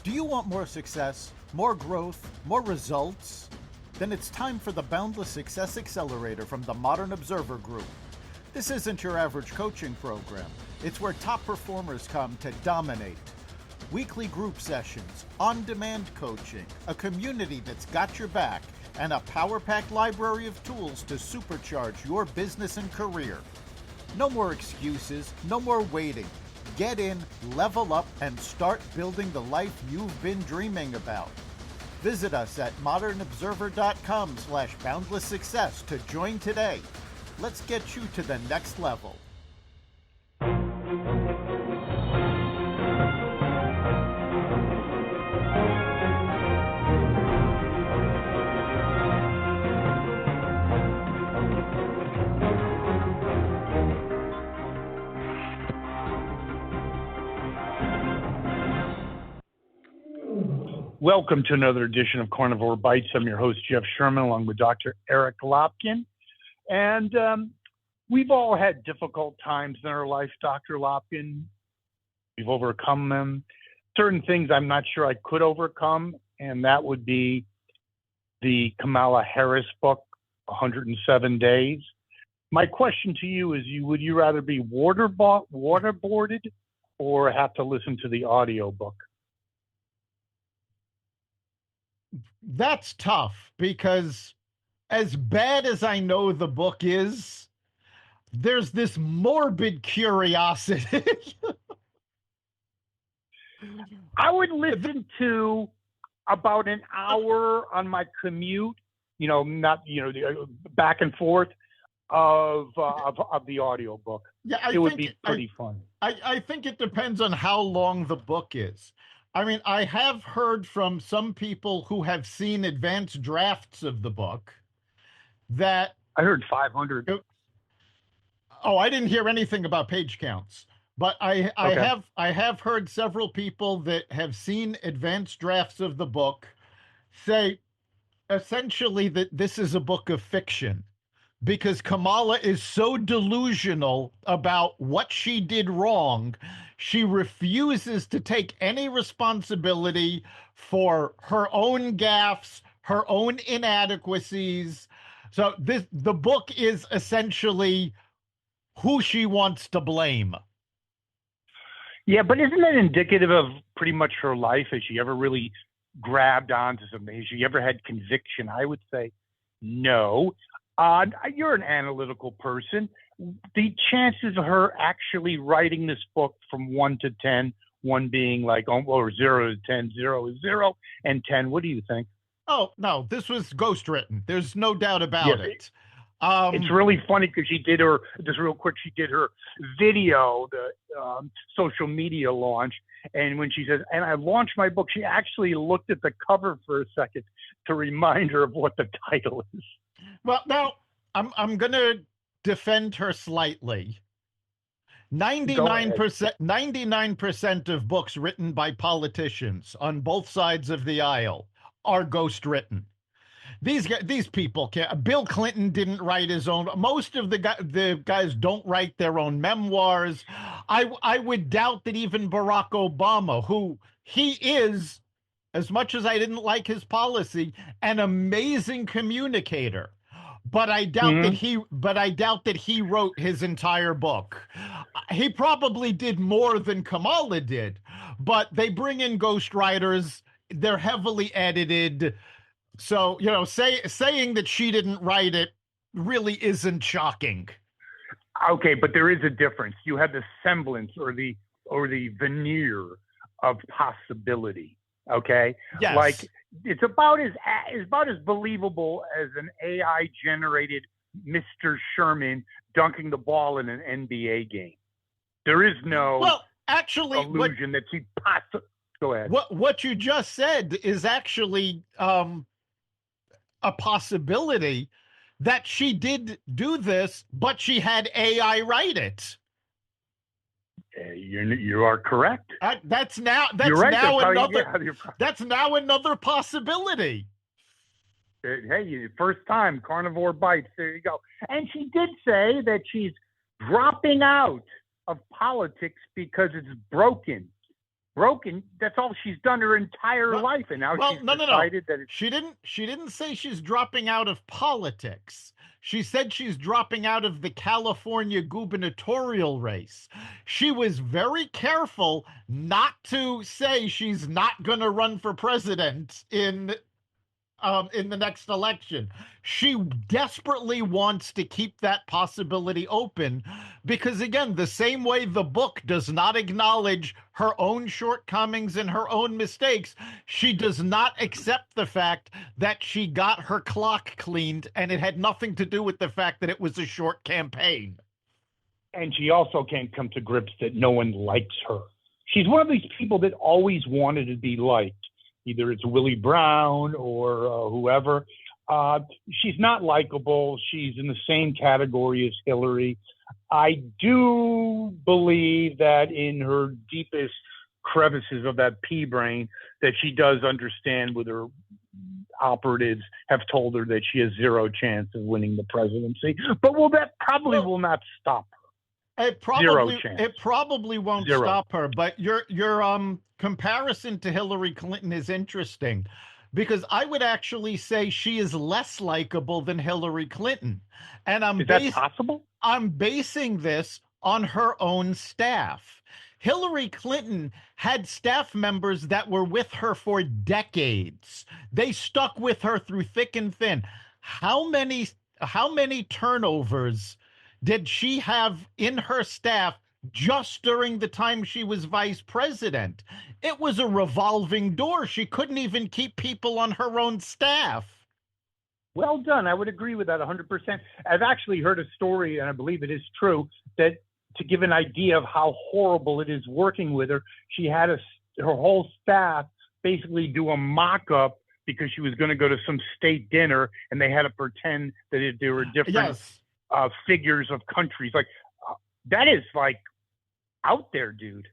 Do you want more success, more growth, more results? Then it's time for the Boundless Success Accelerator from the Modern Observer Group. This isn't your average coaching program. It's where top performers come to dominate. Weekly group sessions, on-demand coaching, a community that's got your back, and a power-packed library of tools to supercharge your business and career. No more excuses, no more waiting. Get in, level up, and start building the life you've been dreaming about. Visit us at modernobserver.com/boundless success to join today. Let's get you to the next level. Welcome to another edition of Carnivore Bites. I'm your host, Jeff Sherman, along with Dr. Eric Lopkin. And we've all had difficult times in our life, Dr. Lopkin. We've overcome them. Certain things I'm not sure I could overcome, and that would be the Kamala Harris book, 107 Days. My question to you is, would you rather be waterboarded or have to listen to the audio book? That's tough because as bad as I know the book is, there's this morbid curiosity. I would listen to about an hour on my commute, back and forth of the audio book. Yeah, it would be pretty fun. I think it depends on how long the book is. I mean, I have heard from some people who have seen advanced drafts of the book that... I heard 500. Oh, I didn't hear anything about page counts, but I have heard several people that have seen advanced drafts of the book say essentially that this is a book of fiction because Kamala is so delusional about what she did wrong. She refuses to take any responsibility for her own gaffes, her own inadequacies. So the book is essentially who she wants to blame. Yeah, but isn't that indicative of pretty much her life? Has she ever really grabbed onto something? Has she ever had conviction? I would say no. You're an analytical person. The chances of her actually writing this book from 1 to 10, 1 being like, or 0 to 10, 0 is 0, and 10, what do you think? Oh, no, this was ghostwritten. There's no doubt about it. It's really funny because she did her video, the social media launch. And when she says, and I launched my book, she actually looked at the cover for a second to remind her of what the title is. Well, now I'm going to defend her slightly. 99% of books written by politicians on both sides of the aisle are ghostwritten. These people can't. Bill Clinton didn't write his own. Most of the guys don't write their own memoirs. I would doubt that even Barack Obama, who he is, as much as I didn't like his policy, an amazing communicator. But I doubt that he wrote his entire book. He probably did more than Kamala did, but they bring in ghostwriters. They're heavily edited. So, saying that she didn't write it really isn't shocking. Okay, but there is a difference. You have the semblance or the veneer of possibility. Okay? Yes. Like it's about as believable as an AI generated Mr. Sherman dunking the ball in an NBA game. There is no illusion that she possibly. Go ahead. What you just said is actually a possibility that she did do this, but she had AI write it. You are correct. That's now another possibility. Hey, first time Carnivore Bites. There you go. And she did say that she's dropping out of politics because it's broken. broken. That's all she's done her entire life, and now she's decided that it's... She didn't say she's dropping out of politics. She said she's dropping out of the California gubernatorial race. She was very careful not to say she's not going to run for president in the next election. She desperately wants to keep that possibility open because, again, the same way the book does not acknowledge her own shortcomings and her own mistakes, she does not accept the fact that she got her clock cleaned and it had nothing to do with the fact that it was a short campaign. And she also can't come to grips that no one likes her. She's one of these people that always wanted to be liked. Either it's Willie Brown or whoever. She's not likable. She's in the same category as Hillary. I do believe that in her deepest crevices of that pea brain that she does understand with her operatives have told her that she has zero chance of winning the presidency. But that probably will not stop her. It probably won't stop her, but your comparison to Hillary Clinton is interesting because I would actually say she is less likable than Hillary Clinton. And is that possible? I'm basing this on her own staff. Hillary Clinton had staff members that were with her for decades. They stuck with her through thick and thin. How many turnovers did she have in her staff just during the time she was vice president? It was a revolving door. She couldn't even keep people on her own staff. Well done. I would agree with that 100%. I've actually heard a story, and I believe it is true, that to give an idea of how horrible it is working with her, she had her whole staff basically do a mock-up because she was going to go to some state dinner, and they had to pretend that they were different. Yes. Figures of countries. Like that is like out there, dude.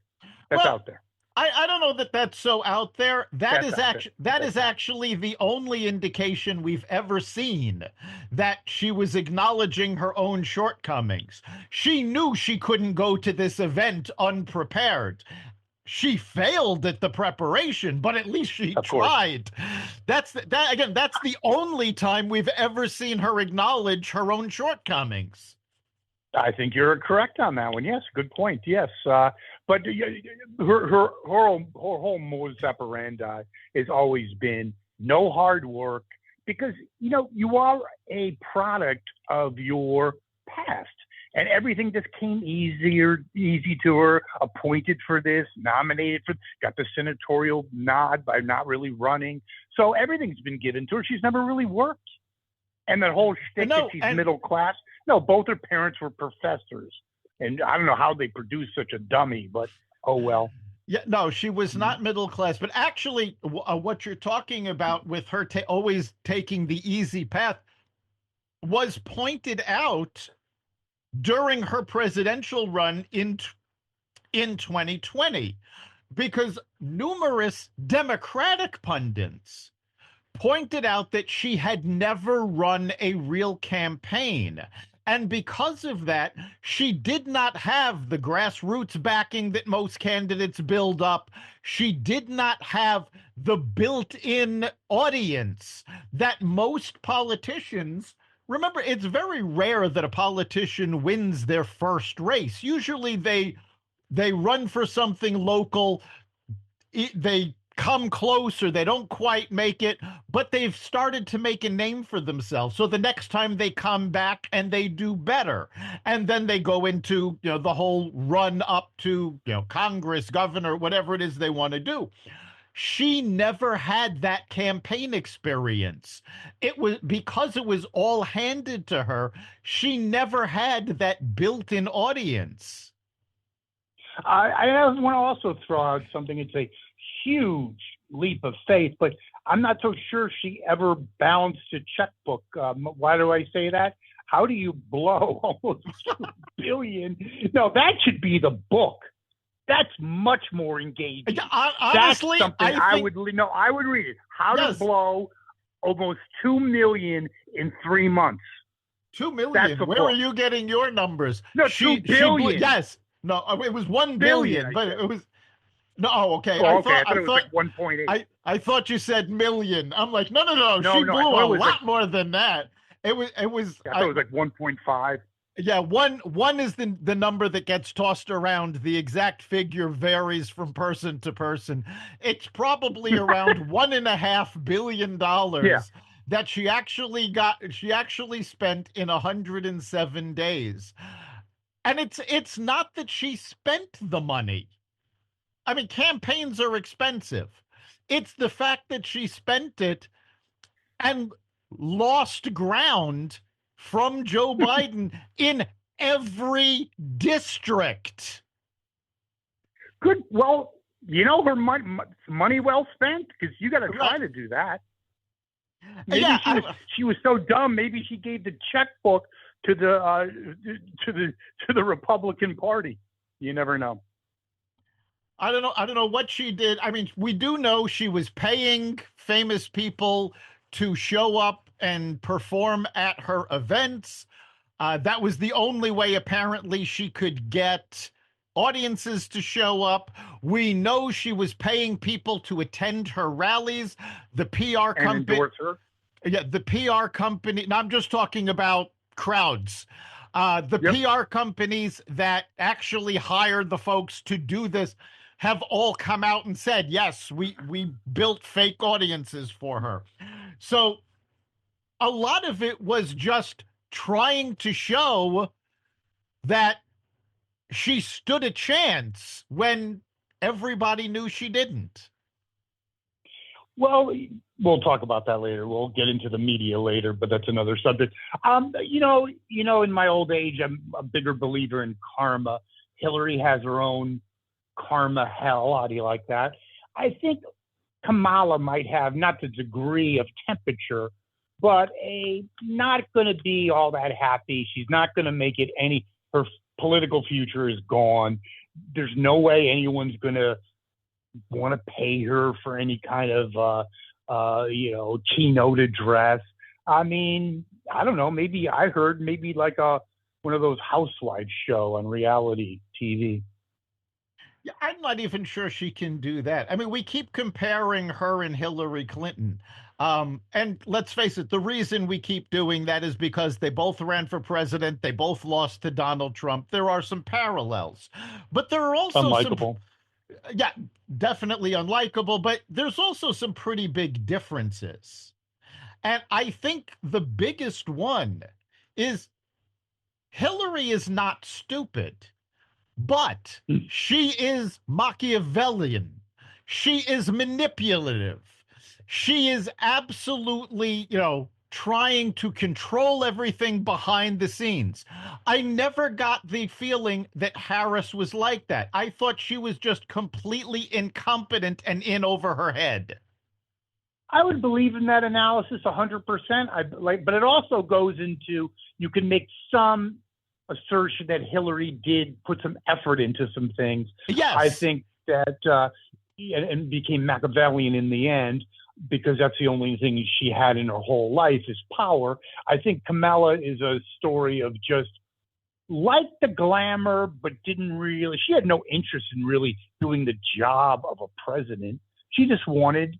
That's out there. I don't know that that's so out there. That is actually the only indication we've ever seen that she was acknowledging her own shortcomings. She knew she couldn't go to this event unprepared. She failed at the preparation, but at least she tried. That's the only time we've ever seen her acknowledge her own shortcomings. I think you're correct on that one. Yes, good point. Yes, but her whole modus operandi has always been no hard work because you are a product of your past. And everything just came easy to her, appointed for this, nominated for, got the senatorial nod by not really running. So everything's been given to her. She's never really worked. And that whole shtick that she's middle class. No, both her parents were professors. And I don't know how they produced such a dummy, but oh well. Yeah, no, she was not middle class. But actually, what you're talking about with her always taking the easy path was pointed out during her presidential run in 2020, because numerous Democratic pundits pointed out that she had never run a real campaign. And because of that, she did not have the grassroots backing that most candidates build up. She did not have the built-in audience that most politicians... Remember, it's very rare that a politician wins their first race. Usually they run for something local, they come close or they don't quite make it, but they've started to make a name for themselves. So the next time they come back and they do better. And then they go into the whole run up to Congress, governor, whatever it is they want to do. She never had that campaign experience. It was because it was all handed to her. She never had that built-in audience. I want to also throw out something. It's a huge leap of faith, but I'm not so sure she ever balanced a checkbook. Why do I say that? How do you blow almost $2 billion? No, that should be the book. That's much more engaging. Honestly, that's something I would read it. How to blow almost $2 million in 3 months. 2 million. Where are you getting your numbers? No, $2 billion. Yes. No, it was $1 billion, but it was. No, oh, okay. Oh, okay. I thought it was like 1.8. I thought you said million. I'm like, no, no, no. No, She no, blew I thought a it was lot like, more than that. I thought it was like 1.5. Yeah, one is the number that gets tossed around. The exact figure varies from person to person. It's probably around $1.5 billion Yeah. that she actually spent in 107 days. And it's not that she spent the money. I mean, campaigns are expensive. It's the fact that she spent it and lost ground from Joe Biden in every district. Good. Well, her money well spent, because you got to try to do that. Maybe Yeah, she was so dumb. Maybe she gave the checkbook to the Republican Party. You never know. I don't know what she did. I mean, we do know she was paying famous people to show up and perform at her events. That was the only way, apparently, she could get audiences to show up. We know she was paying people to attend her rallies. The PR And company, endorse her. yeah, the PR company. Now, I'm just talking about crowds. The PR companies that actually hired the folks to do this have all come out and said, yes, we built fake audiences for her. So a lot of it was just trying to show that she stood a chance when everybody knew she didn't. Well, we'll talk about that later. We'll get into the media later, but that's another subject. In my old age, I'm a bigger believer in karma. Hillary has her own karma hell. How do you like that? I think Kamala might have not the degree of temperature, but not going to be all that happy. She's not going to make it any. Her political future is gone. There's no way anyone's going to want to pay her for any kind of keynote address. I mean, I don't know. Maybe I heard like one of those housewives show on reality TV. Yeah, I'm not even sure she can do that. I mean, we keep comparing her and Hillary Clinton. And let's face it, the reason we keep doing that is because they both ran for president. They both lost to Donald Trump. There are some parallels, but there are also unlikable. Yeah, definitely unlikable, but there's also some pretty big differences. And I think the biggest one is Hillary is not stupid, but she is Machiavellian. She is manipulative. She is absolutely, trying to control everything behind the scenes. I never got the feeling that Harris was like that. I thought she was just completely incompetent and in over her head. I would believe in that analysis 100%. But it also goes into, you can make some assertion that Hillary did put some effort into some things. Yes. I think that, and became Machiavellian in the end, because that's the only thing she had in her whole life is power. I think Kamala is a story of just liked the glamour, but she had no interest in really doing the job of a president. She just wanted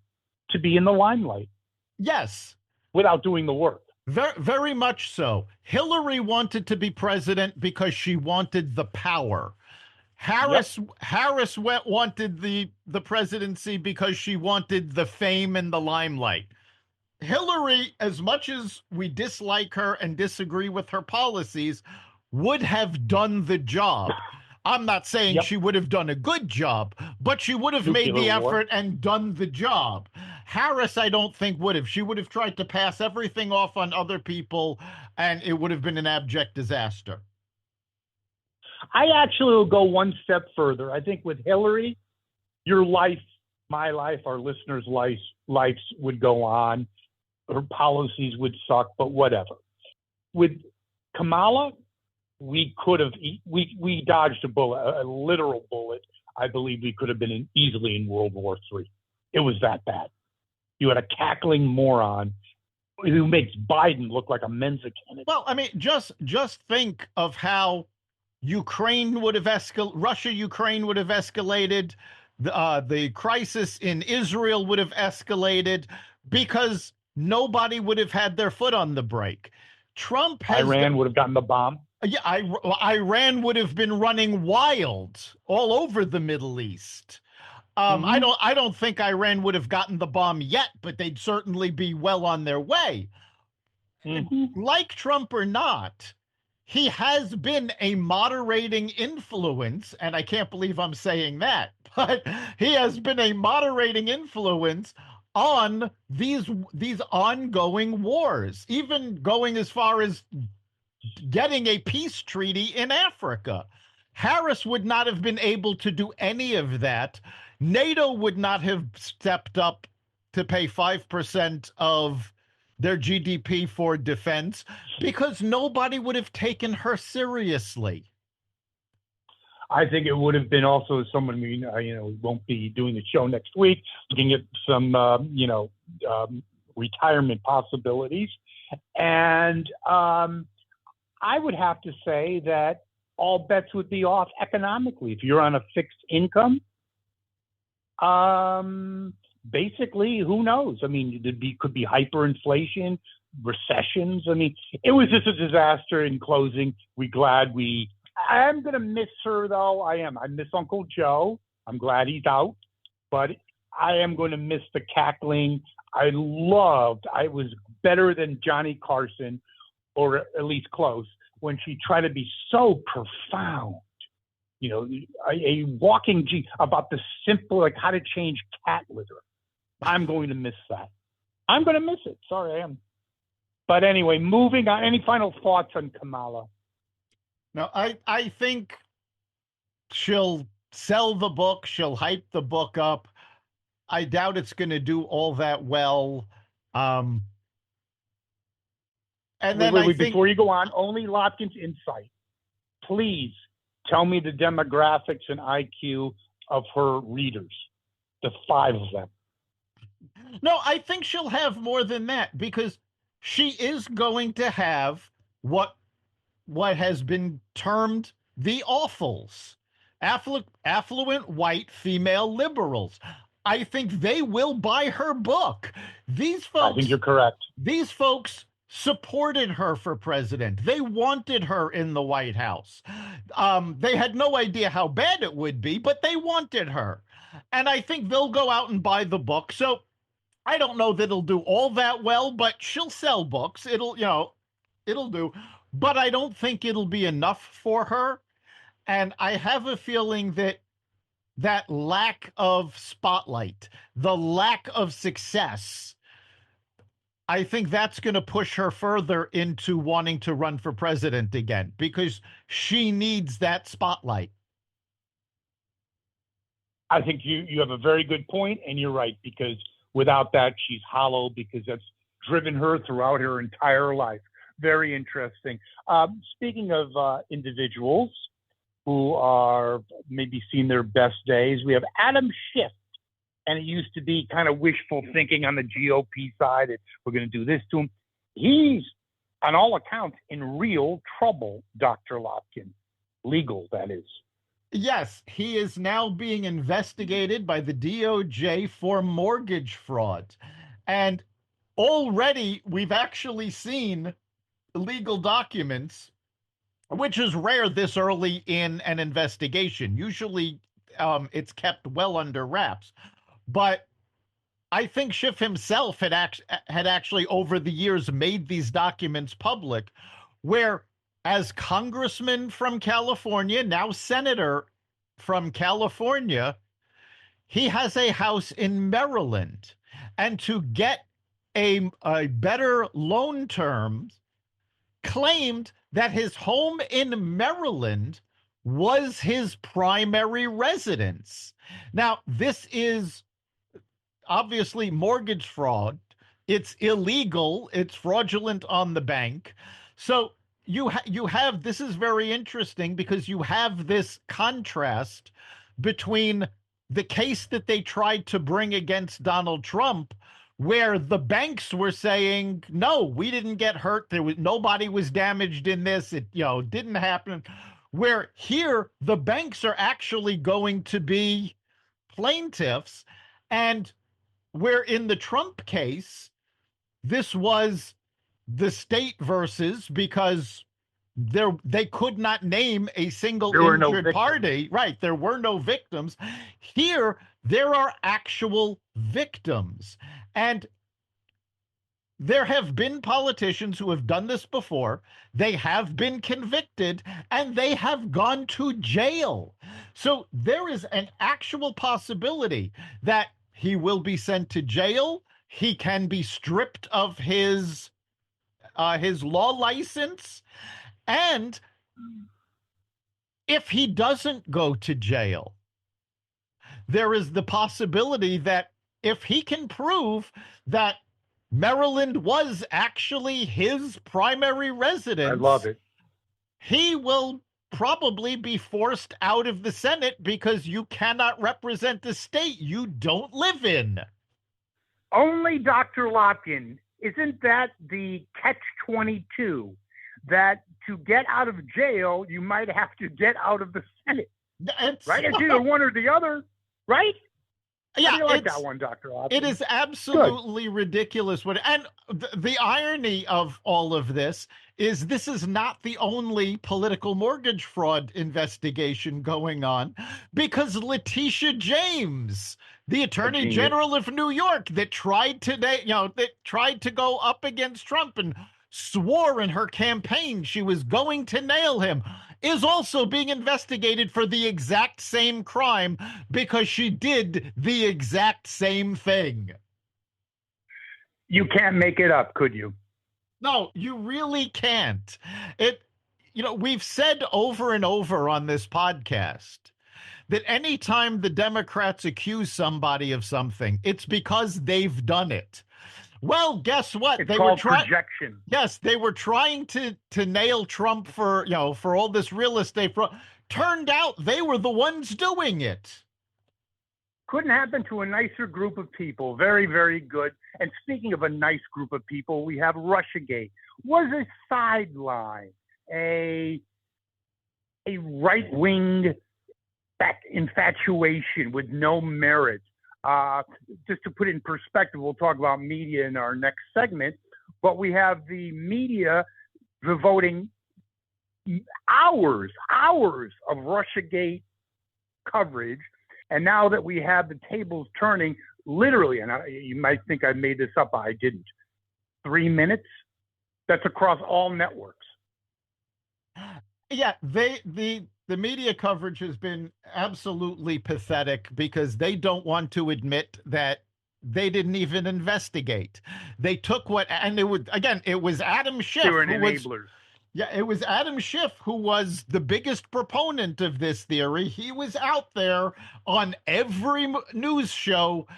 to be in the limelight. Yes. Without doing the work. Very, very much so. Hillary wanted to be president because she wanted the power. Harris wanted the presidency because she wanted the fame and the limelight. Hillary, as much as we dislike her and disagree with her policies, would have done the job. I'm not saying she would have done a good job, but she would have made the effort and done the job. Harris, I don't think would have. She would have tried to pass everything off on other people, and it would have been an abject disaster. I actually will go one step further. I think with Hillary, your life, my life, our listeners' lives would go on. Her policies would suck, but whatever. With Kamala, we dodged a bullet, a literal bullet. I believe we could have been easily in World War III. It was that bad. You had a cackling moron who makes Biden look like a Mensa candidate. Well, I mean, just think of how Russia-Ukraine would have escalated, The crisis in Israel would have escalated because nobody would have had their foot on the brake. Trump has Iran would have gotten the bomb. Yeah, Iran would have been running wild all over the Middle East. I don't think Iran would have gotten the bomb yet, but they'd certainly be well on their way. Like Trump or not, he has been a moderating influence, and I can't believe I'm saying that, but he has been a moderating influence on these ongoing wars, even going as far as getting a peace treaty in Africa. Harris would not have been able to do any of that. NATO would not have stepped up to pay 5% of their GDP for defense because nobody would have taken her seriously. I think it would have been also someone we won't be doing the show next week, looking at some retirement possibilities, and I would have to say that all bets would be off economically if you're on a fixed income. Basically, who knows? I mean, could be hyperinflation, recessions. I mean, it was just a disaster. In closing, I am going to miss her, though. I miss Uncle Joe. I'm glad he's out. But I am going to miss the cackling. I was better than Johnny Carson, or at least close, when she tried to be so profound. A walking about the simple, like how to change cat litter. I'm going to miss that. I'm going to miss it. Sorry, I am. But anyway, moving on. Any final thoughts on Kamala? No, I think she'll sell the book. She'll hype the book up. I doubt it's going to do all that well. And then before you go on, only Lopkin's insight. Please tell me the demographics and IQ of her readers, the 5 of them. No, I think she'll have more than that because she is going to have what has been termed the awfuls, affluent white female liberals. I think they will buy her book. These folks, I think you're correct. These folks supported her for president. They wanted her in the White House. They had no idea how bad it would be, but they wanted her. And I think they'll go out and buy the book. So I don't know that it'll do all that well, but she'll sell books. It'll do. But I don't think it'll be enough for her. And I have a feeling that lack of spotlight, the lack of success, I think that's going to push her further into wanting to run for president again because she needs that spotlight. I think you have a very good point, and you're right, because without that, she's hollow, because that's driven her throughout her entire life. Very interesting. Speaking of individuals who are maybe seeing their best days, we have Adam Schiff. And it used to be kind of wishful thinking on the GOP side that we're going to do this to him. He's, on all accounts, in real trouble, Dr. Lopkin. Legal, that is. Yes, he is now being investigated by the DOJ for mortgage fraud. And already we've actually seen legal documents, which is rare this early in an investigation. Usually it's kept well under wraps. But I think Schiff himself had actually over the years made these documents public, where as congressman from California, now senator from California, he has a house in Maryland. And to get a better loan terms, claimed that his home in Maryland was his primary residence. Now, this is obviously mortgage fraud. It's illegal. It's fraudulent on the bank. So you have, this is very interesting because you have this contrast between the case that they tried to bring against Donald Trump, where the banks were saying, no, we didn't get hurt. Nobody was damaged in this. It, didn't happen. Where here, the banks are actually going to be plaintiffs. And where in the Trump case, this was the state versus, because they could not name a single injured party. Right. There were no victims. Here, there are actual victims. And there have been politicians who have done this before. They have been convicted and they have gone to jail. So there is an actual possibility that he will be sent to jail. He can be stripped of his law license. And if he doesn't go to jail, there is the possibility that if he can prove that Maryland was actually his primary residence, I love it, he will probably be forced out of the Senate because you cannot represent the state you don't live in. Only Dr. Lopkin, isn't that the catch-22? That to get out of jail, you might have to get out of the Senate. Right? It's either one or the other, right? Yeah, How do you like that one, Dr. Lopkin? It is absolutely ridiculous. And the irony of all of this is not the only political mortgage fraud investigation going on, because Letitia James, the Attorney General of New York, that tried to go up against Trump and swore in her campaign she was going to nail him, is also being investigated for the exact same crime because she did the exact same thing. You can't make it up, could you? No, you really can't. We've said over and over on this podcast that anytime the Democrats accuse somebody of something, it's because they've done it. Well, guess what? It's called projection. Yes, they were trying to nail Trump for all this real estate fraud. Turned out they were the ones doing it. Couldn't happen to a nicer group of people. Very, very good. And speaking of a nice group of people, we have Russiagate. Was a sideline, a right-wing infatuation with no merit. Just to put it in perspective, we'll talk about media in our next segment, but we have the media devoting hours of Russiagate coverage. And now that we have the tables turning, literally, and you might think I made this up, I didn't. 3 minutes? That's across all networks. Yeah, the media coverage has been absolutely pathetic because they don't want to admit that they didn't even investigate. They took it was Adam Schiff. They were enablers. It was Adam Schiff who was the biggest proponent of this theory. He was out there on every news show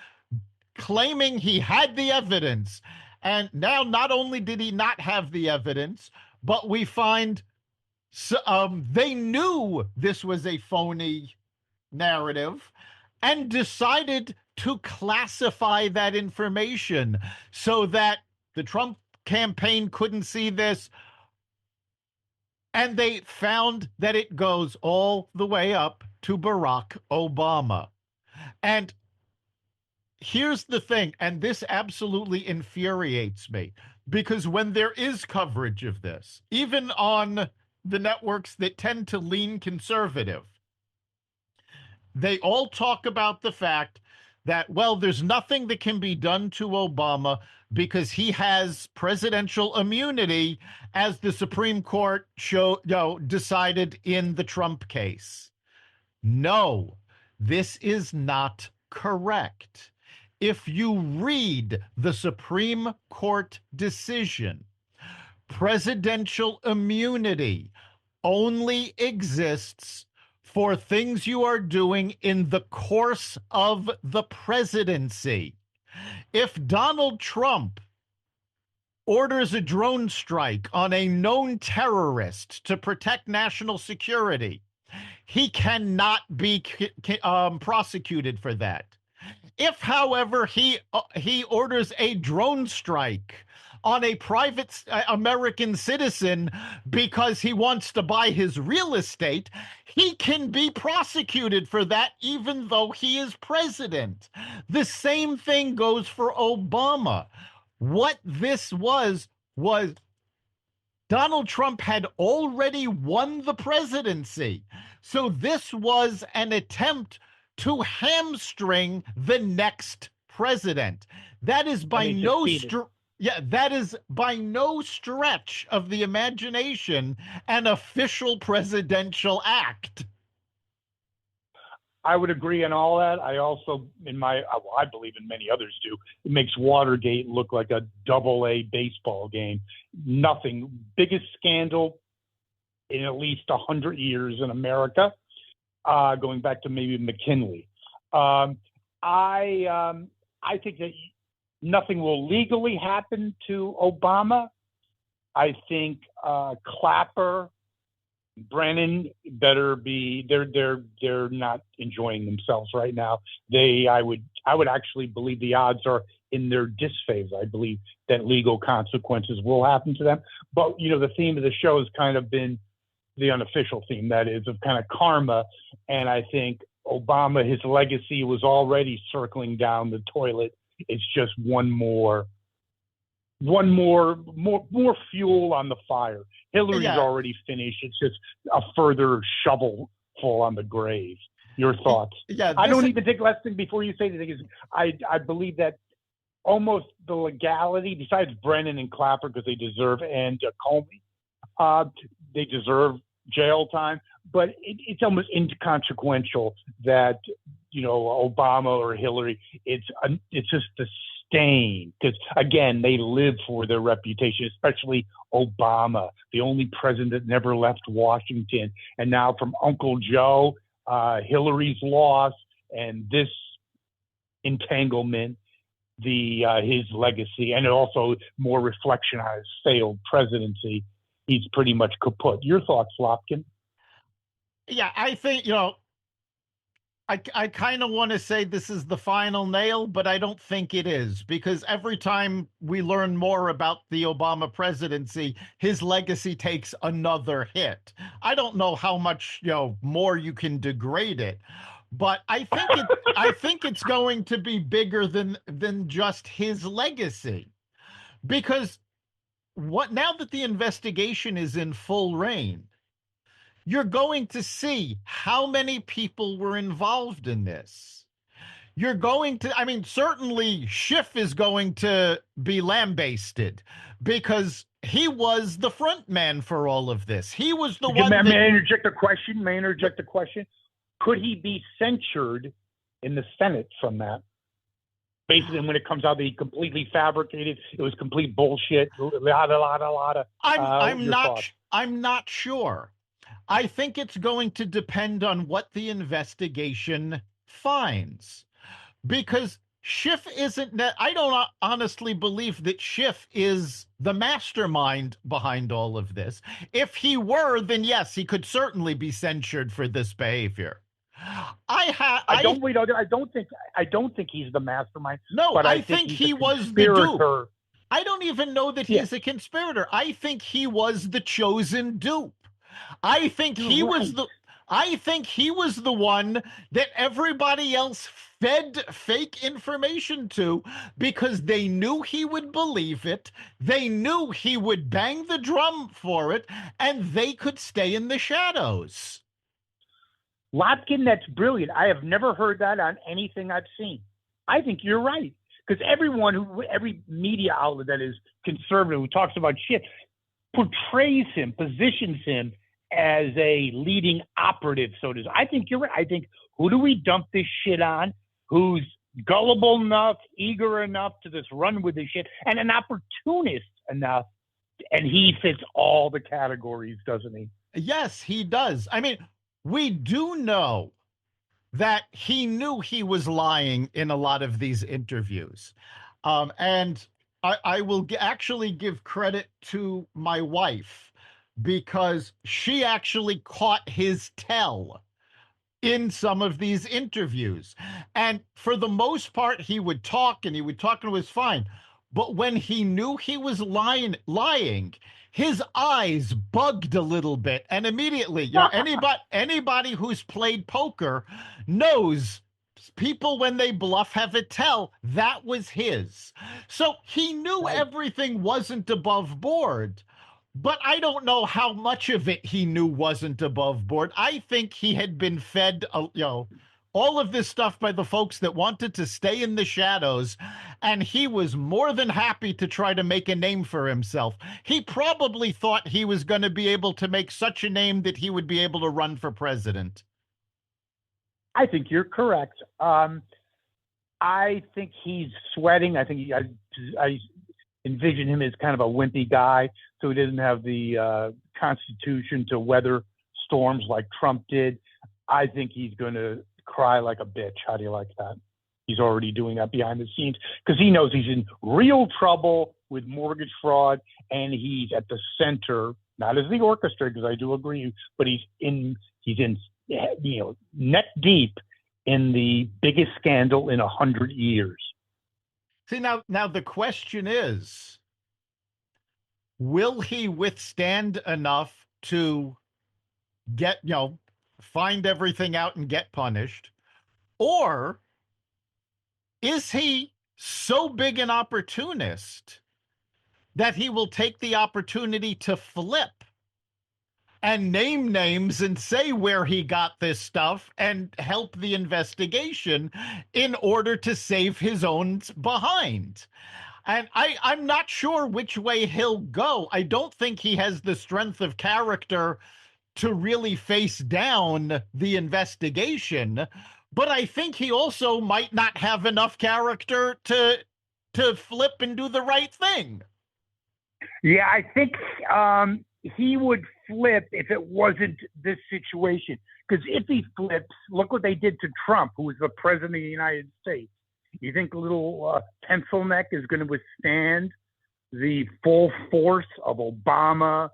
claiming he had the evidence. And now not only did he not have the evidence, but we find they knew this was a phony narrative and decided to classify that information so that the Trump campaign couldn't see this. And they found that it goes all the way up to Barack Obama. And here's the thing, and this absolutely infuriates me, because when there is coverage of this, even on the networks that tend to lean conservative, they all talk about the fact that, well, there's nothing that can be done to Obama because he has presidential immunity, as the Supreme Court decided in the Trump case. No, this is not correct. If you read the Supreme Court decision, presidential immunity only exists for things you are doing in the course of the presidency. If Donald Trump orders a drone strike on a known terrorist to protect national security, he cannot be prosecuted for that. If, however, he orders a drone strike on a private American citizen because he wants to buy his real estate, he can be prosecuted for that even though he is president. The same thing goes for Obama. What this was Donald Trump had already won the presidency. So this was an attempt to hamstring the next president. That is by no that is by no stretch of the imagination an official presidential act. I would agree on all that. I also, I believe in many others do, it makes Watergate look like a double-A baseball game. Nothing. Biggest scandal in at least 100 years in America, going back to maybe McKinley. I think that nothing will legally happen to Obama. I think Clapper, Brennan better be. They're not enjoying themselves right now. I would actually believe the odds are in their disfavor. I believe that legal consequences will happen to them. But the theme of the show has kind of been the unofficial theme, that is, of kind of karma. And I think Obama, his legacy was already circling down the toilet. It's just one more fuel on the fire. Hillary's already finished. It's just a further shovelful on the grave. Your thoughts? Yeah, I don't even think less than before you say anything. I believe that almost the legality, besides Brennan and Clapper, because they deserve, and Comey, they deserve jail time. But it's almost inconsequential that Obama or Hillary. It's just the stain, because again, they live for their reputation, especially Obama, the only president that never left Washington. And now from Uncle Joe, Hillary's loss, and this entanglement, his legacy, and also more reflection on his failed presidency. He's pretty much kaput. Your thoughts, Lopkin? Yeah, I think, I kind of want to say this is the final nail, but I don't think it is, because every time we learn more about the Obama presidency, his legacy takes another hit. I don't know how much, more you can degrade it, but I think it's going to be bigger than just his legacy, because now that the investigation is in full reign, you're going to see how many people were involved in this. You're going to, certainly Schiff is going to be lambasted because he was the front man for all of this. He was the one. May I interject a question? Could he be censured in the Senate from that? Basically, when it comes out that he completely fabricated, it was complete bullshit. I'm not sure. I think it's going to depend on what the investigation finds, because Schiff isn't. I don't honestly believe that Schiff is the mastermind behind all of this. If he were, then yes, he could certainly be censured for this behavior. I don't think he's the mastermind. No, but I think he was the dupe. I don't even know that he's a conspirator. I think he was the chosen dupe. I think he was the one that everybody else fed fake information to, because they knew he would believe it. They knew he would bang the drum for it, and they could stay in the shadows. Lopkin, that's brilliant. I have never heard that on anything I've seen. I think you're right, because every media outlet that is conservative who talks about shit portrays him, positions him as a leading operative, so to speak. I think you're right. I think, who do we dump this shit on? Who's gullible enough, eager enough to just run with this shit, and an opportunist enough? And he fits all the categories, doesn't he? Yes, he does. We do know that he knew he was lying in a lot of these interviews. And I will actually give credit to my wife, because she actually caught his tell in some of these interviews. And for the most part, he would talk and it was fine. But when he knew he was lying, his eyes bugged a little bit, and immediately, anybody who's played poker knows people when they bluff have it tell that was his. So he knew Right. everything wasn't above board. But I don't know how much of it he knew wasn't above board. I think he had been fed, all of this stuff by the folks that wanted to stay in the shadows, and he was more than happy to try to make a name for himself. He probably thought he was going to be able to make such a name that he would be able to run for president. I think you're correct. I think he's sweating. I envision him as kind of a wimpy guy, so he doesn't have the constitution to weather storms like Trump did. I think he's going to cry like a bitch. How do you like that? He's already doing that behind the scenes because he knows he's in real trouble with mortgage fraud, and he's at the center, not as the orchestra, because I do agree, but he's in neck deep in the biggest scandal in 100 years. See, now the question is, will he withstand enough to get, find everything out and get punished? Or is he so big an opportunist that he will take the opportunity to flip and name names and say where he got this stuff and help the investigation in order to save his own behind? And I'm not sure which way he'll go. I don't think he has the strength of character to really face down the investigation, but I think he also might not have enough character to flip and do the right thing. Yeah, I think he would flip if it wasn't this situation. Because if he flips, look what they did to Trump, who was the president of the United States. You think little pencil neck is going to withstand the full force of Obama,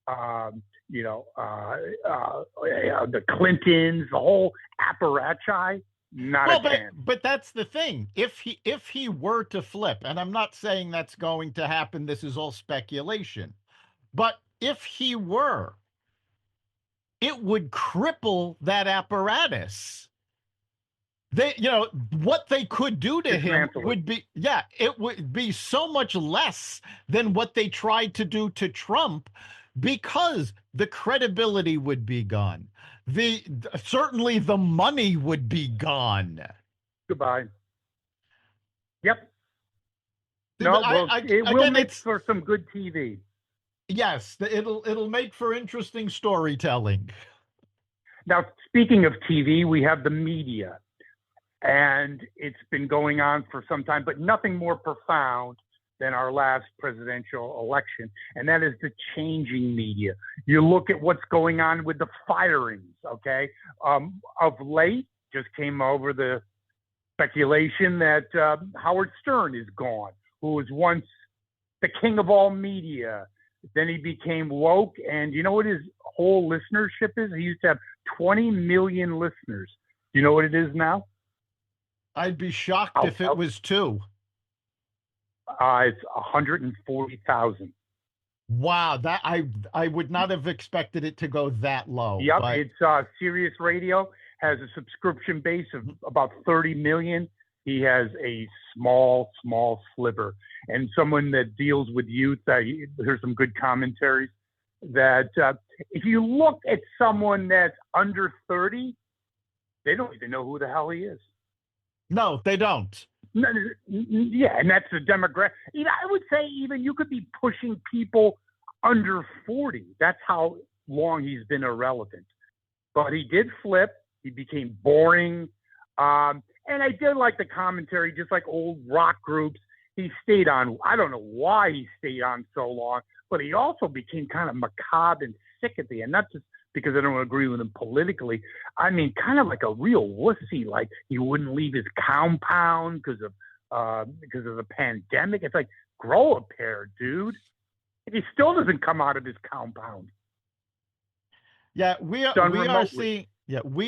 the Clintons, the whole apparatchik? Not a chance. But that's the thing. If he were to flip, and I'm not saying that's going to happen, this is all speculation, but if he were, it would cripple that apparatus. What they could do to him would be, it would be so much less than what they tried to do to Trump, because the credibility would be gone. Certainly the money would be gone. Goodbye. Yep. No, it will make for some good TV. Yes, it'll make for interesting storytelling. Now, speaking of TV, we have the media, and it's been going on for some time, but nothing more profound than our last presidential election, and that is the changing media. You look at what's going on with the firings, okay? Of late, just came over the speculation that Howard Stern is gone, who was once the king of all media. Then he became woke, and you know what his whole listenership is? He used to have 20 million listeners. Do you know what it is now? I'd be shocked if it was 2. It's 140,000. Wow, that I would not have expected it to go that low. Yep, it's Sirius Radio has a subscription base of about 30 million. He has a small sliver. And someone that deals with youth, there's some good commentaries that if you look at someone that's under 30, they don't even know who the hell he is. No, they don't. Yeah, and that's the demographic. I would say even you could be pushing people under 40. That's how long he's been irrelevant. But he did flip. He became boring. And I did like the commentary, just like old rock groups. He stayed on. I don't know why he stayed on so long, but he also became kind of macabre and sick at the end. Not just because I don't agree with him politically. I mean, kind of like a real wussy. Like he wouldn't leave his compound because of the pandemic. It's like, grow a pair, dude. He still doesn't come out of his compound. Yeah, we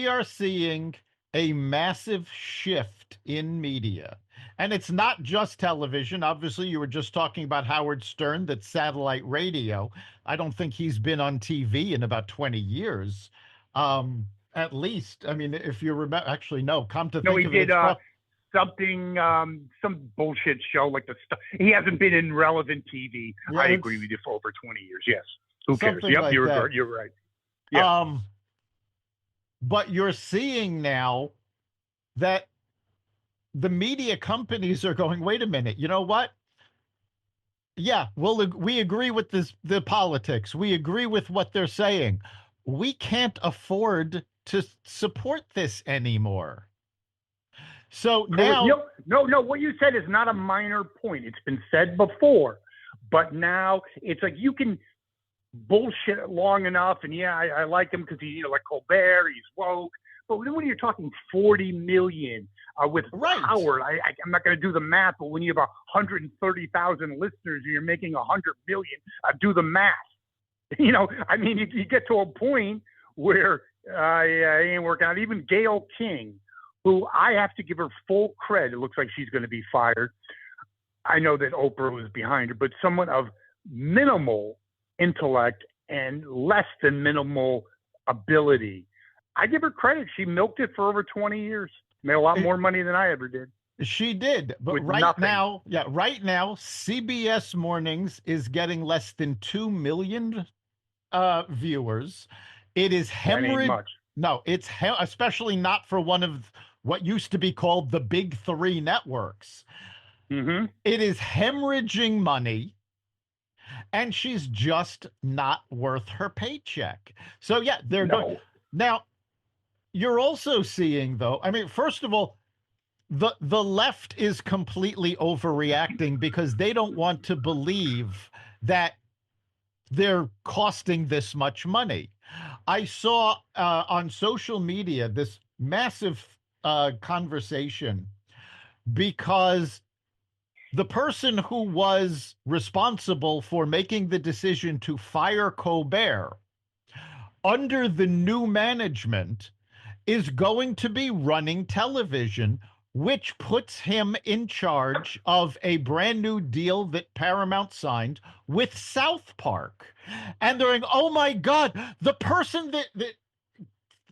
are seeing a massive shift in media. And it's not just television. Obviously, you were just talking about Howard Stern, that's satellite radio. I don't think he's been on TV in about 20 years, at least. I mean, if you remember, actually, no, come to No, think he of it, did something, some bullshit show like the stuff. He hasn't been in relevant TV. Yeah, I agree with you for over 20 years. Yes. Who cares? something Yep, like you're that. right. Yeah. But you're seeing now that the media companies are going, wait a minute, you know what? Yeah, well, we agree with the politics. We agree with what they're saying. We can't afford to support this anymore. So now, No. What you said is not a minor point. It's been said before, but now it's like you can bullshit long enough, and yeah, I like him because he's like Colbert, he's woke. But when you're talking 40 million with right. Howard, I'm not going to do the math, but when you have 130,000 listeners and you're making 100 million, do the math. I mean, you get to a point where it ain't working out. Even Gayle King, who I have to give her full credit, it looks like she's going to be fired. I know that Oprah was behind her, but someone of minimal intellect and less than minimal ability. I give her credit. She milked it for over 20 years. Made a lot more money than I ever did. She did. But right now, CBS Mornings is getting less than 2 million viewers. It is hemorrhaging. No, it's especially not for one of what used to be called the big three networks. Mm-hmm. It is hemorrhaging money. And she's just not worth her paycheck. So, yeah, they're going. Now, you're also seeing, though, I mean, first of all, the left is completely overreacting because they don't want to believe that they're costing this much money. I saw on social media this massive conversation because the person who was responsible for making the decision to fire Colbert under the new management is going to be running television, which puts him in charge of a brand new deal that Paramount signed with South Park. And they're like, oh my God, the person that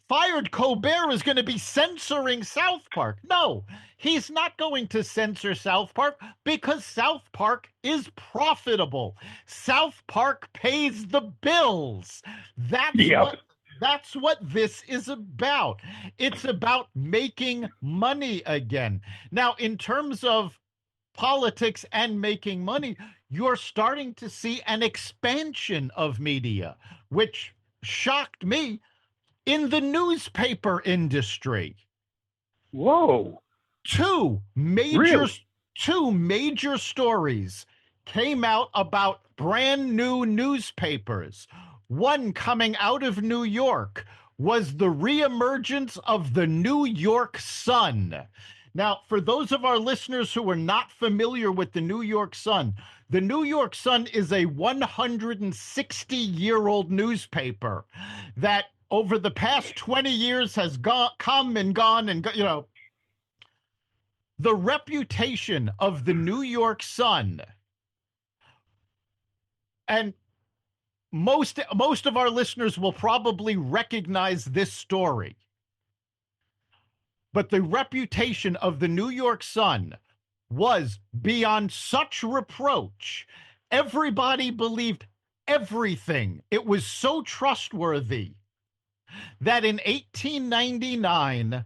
fired Colbert is going to be censoring South Park. No, he's not going to censor South Park because South Park is profitable. South Park pays the bills. That's what this is about. It's about making money again. Now, in terms of politics and making money, you're starting to see an expansion of media, which shocked me, in the newspaper industry. Whoa. Two major stories came out about brand new newspapers. One coming out of New York was the reemergence of the New York Sun. Now, for those of our listeners who are not familiar with the New York Sun is a 160-year-old newspaper that over the past 20 years has come and gone and the reputation of the New York Sun, and most of our listeners will probably recognize this story, but the reputation of the New York Sun was beyond such reproach. Everybody believed everything. It was so trustworthy that in 1899,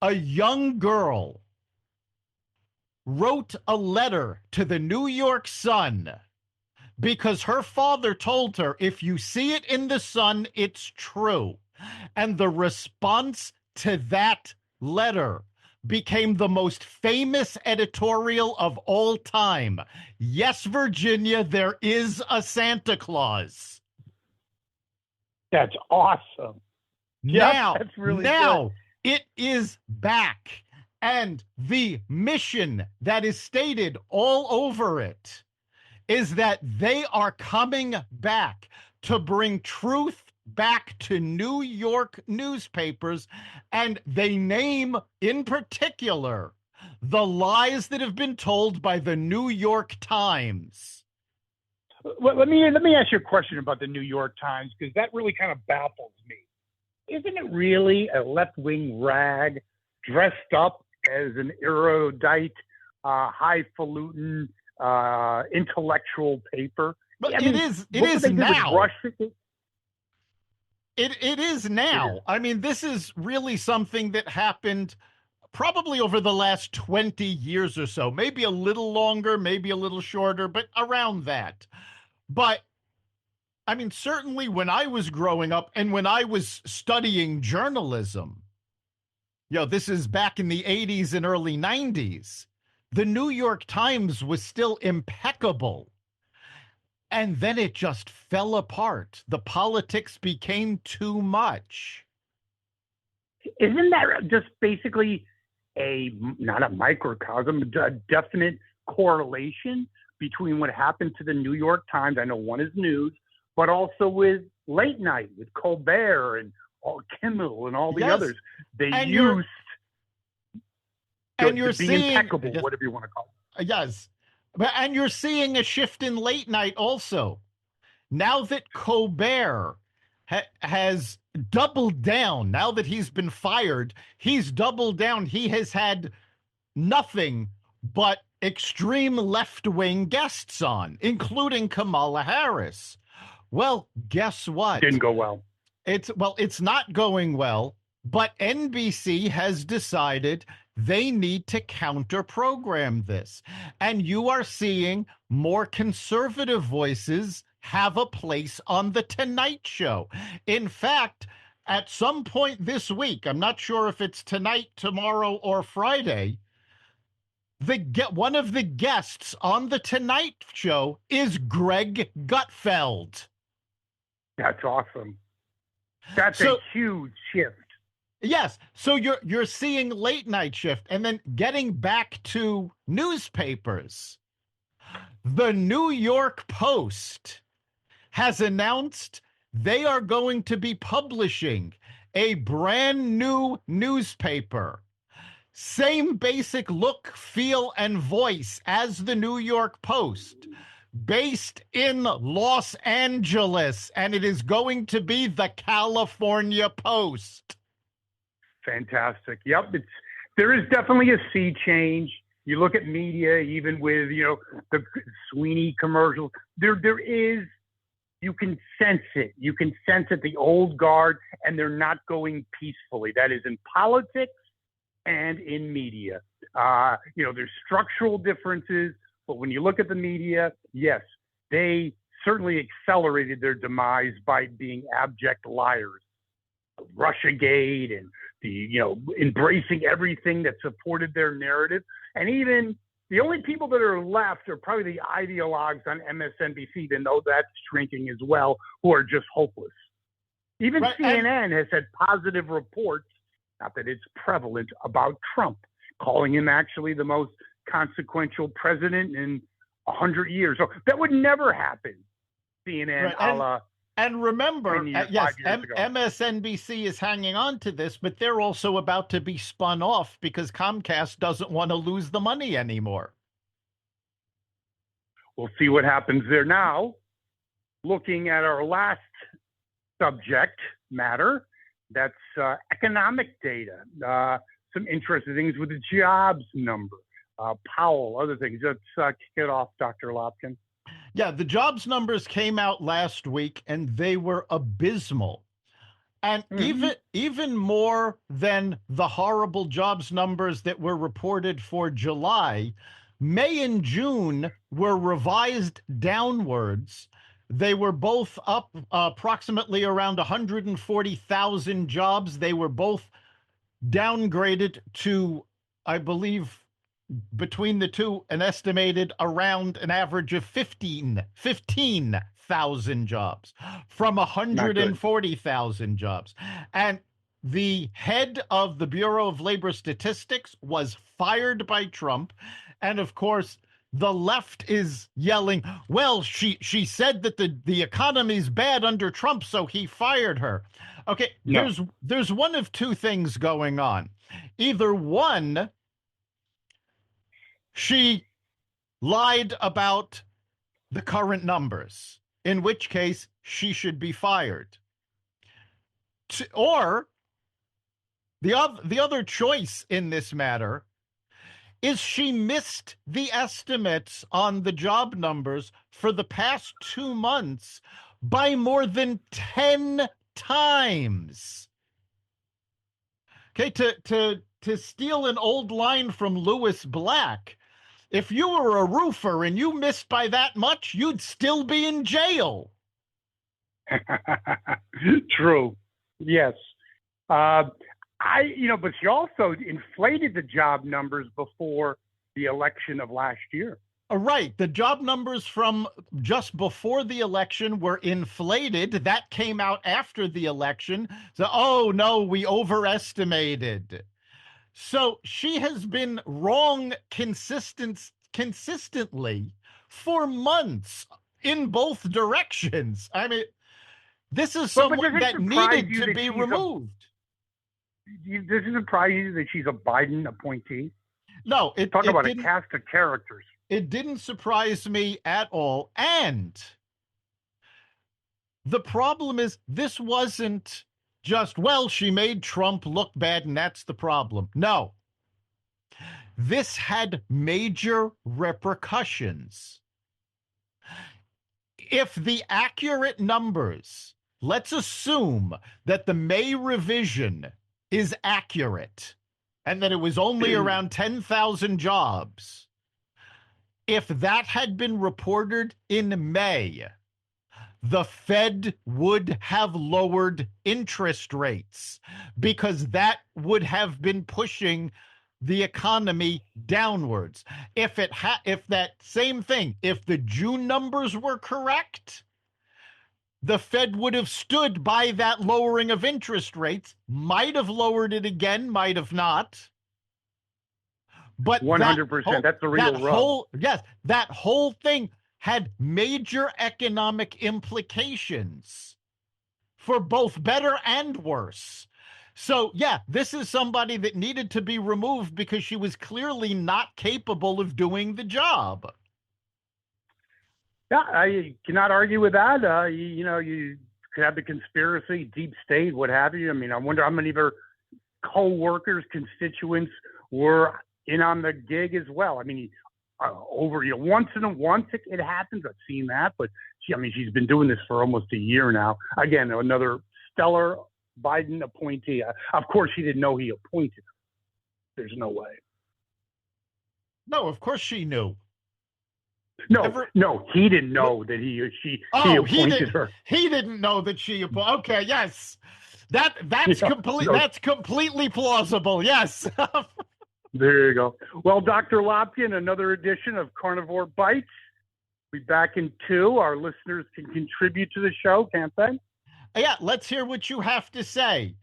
a young girl wrote a letter to the New York Sun because her father told her, if you see it in the Sun, it's true. And the response to that letter became the most famous editorial of all time. Yes, Virginia, there is a Santa Claus. That's awesome. Now, that's really good. It is back. And the mission that is stated all over it is that they are coming back to bring truth back to New York newspapers. And they name in particular The lies that have been told by the New York Times. Well, let me ask you a question about the New York Times, because that really kind of baffles me. Isn't it really a left-wing rag dressed up as an erudite, highfalutin, intellectual paper? But I mean, it is now. It is now. It is. I mean, this is really something that happened probably over the last 20 years or so, maybe a little longer, maybe a little shorter, but around that. But I mean, certainly when I was growing up and when I was studying journalism, this is back in the 80s and early 90s, the New York Times was still impeccable. And then it just fell apart. The politics became too much. Isn't that just basically not a microcosm, a definite correlation between what happened to the New York Times? I know one is news, but also with late night, with Colbert and Kimmel and all the others. They used to be impeccable, whatever you want to call it. Yes. And you're seeing a shift in late night also. Now that Colbert has doubled down, now that he's been fired, he's doubled down. He has had nothing but extreme left-wing guests on, including Kamala Harris. Well, guess what? Didn't go well. It's not going well, but NBC has decided they need to counter-program this. And you are seeing more conservative voices have a place on The Tonight Show. In fact, at some point this week, I'm not sure if it's tonight, tomorrow, or Friday, one of the guests on The Tonight Show is Greg Gutfeld. That's awesome. That's a huge shift. Yes. So you're seeing late night shift. And then getting back to newspapers, the New York Post has announced they are going to be publishing a brand new newspaper. Same basic look, feel, and voice as the New York Post, based in Los Angeles, and it is going to be the California Post. Fantastic. Yep. There is definitely a sea change. You look at media, even with, the Sweeney commercials, there is, you can sense it. You can sense it, the old guard, and they're not going peacefully. That is in politics and in media. There's structural differences, but when you look at the media, yes, they certainly accelerated their demise by being abject liars. Russiagate and embracing everything that supported their narrative. And even the only people that are left are probably the ideologues on MSNBC, even though that's shrinking as well, who are just hopeless. Even CNN has had positive reports, not that it's prevalent, about Trump, calling him actually the most consequential president in 100 years. So that would never happen, CNN, a la. And remember, yes, MSNBC is hanging on to this, but they're also about to be spun off because Comcast doesn't want to lose the money anymore. We'll see what happens there now. Looking at our last subject matter, that's economic data. Some interesting things with the jobs number, Powell, other things. Let's kick it off, Dr. Lopkin. Yeah, the jobs numbers came out last week and they were abysmal. And even more than the horrible jobs numbers that were reported for July, May and June were revised downwards. They were both up approximately around 140,000 jobs. They were both downgraded to, I believe, between the two, an estimated around an average of 15,000 jobs from 140,000 jobs. And the head of the Bureau of Labor Statistics was fired by Trump. And of course, the left is yelling, well, she said that the economy's bad under Trump, so he fired her. Okay, there's one of two things going on. Either one, she lied about the current numbers, in which case she should be fired. Or the other choice in this matter is she missed the estimates on the job numbers for the past 2 months by more than 10 times. Okay, to steal an old line from Lewis Black, if you were a roofer and you missed by that much, you'd still be in jail. True. Yes. But she also inflated the job numbers before the election of last year. Right. The job numbers from just before the election were inflated. That came out after the election. So, oh no, we overestimated. So she has been wrong consistently for months in both directions. I mean, this is someone that needed to be removed. Does it surprise you that she's a Biden appointee? No, talk about a cast of characters. It didn't surprise me at all. And the problem is, this wasn't just, well, she made Trump look bad and that's the problem. No, this had major repercussions. If the accurate numbers, let's assume that the May revision is accurate and that it was only around 10,000 jobs. If that had been reported in May, the Fed would have lowered interest rates because that would have been pushing the economy downwards. If that same thing, if the June numbers were correct, the Fed would have stood by that lowering of interest rates, might have lowered it again, might have not. But 100%, that's the real rub. Yes, that whole thing had major economic implications for both better and worse. So, yeah, this is somebody that needed to be removed because she was clearly not capable of doing the job. Yeah, I cannot argue with that. You could have the conspiracy, deep state, what have you. I mean, I wonder how many of her co-workers, constituents were in on the gig as well. I mean, once it happens. I've seen that, but she's been doing this for almost a year now. Again, another stellar Biden appointee. Of course, she didn't know he appointed her. There's no way. No, of course she knew. No, he didn't know that he appointed her. He didn't know that she appointed. Okay, yes, that's completely plausible. Yes. There you go. Well, Dr. Lopkin, another edition of Carnivore Bites. We'll be back in 2. Our listeners can contribute to the show, can't they? Yeah, let's hear what you have to say.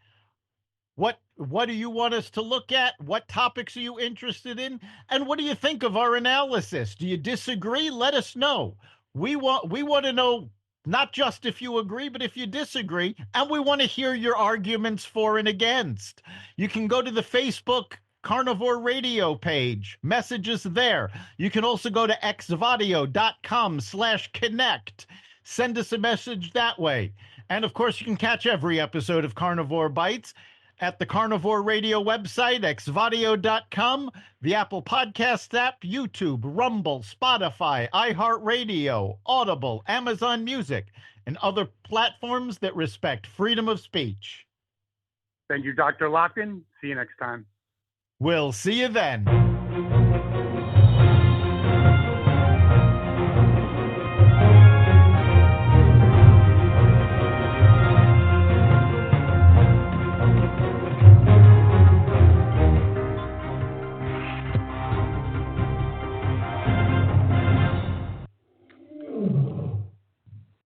What do you want us to look at? What topics are you interested in? And what do you think of our analysis? Do you disagree? Let us know. We want to know not just if you agree, but if you disagree. And we want to hear your arguments for and against. You can go to the Facebook Carnivore Radio page, messages there. You can also go to xvadio.com/connect. Send us a message that way. And of course, you can catch every episode of Carnivore Bites at the Carnivore Radio website, xvadio.com, the Apple Podcasts app, YouTube, Rumble, Spotify, iHeartRadio, Audible, Amazon Music, and other platforms that respect freedom of speech. Thank you, Dr. Lopkin. See you next time. We'll see you then.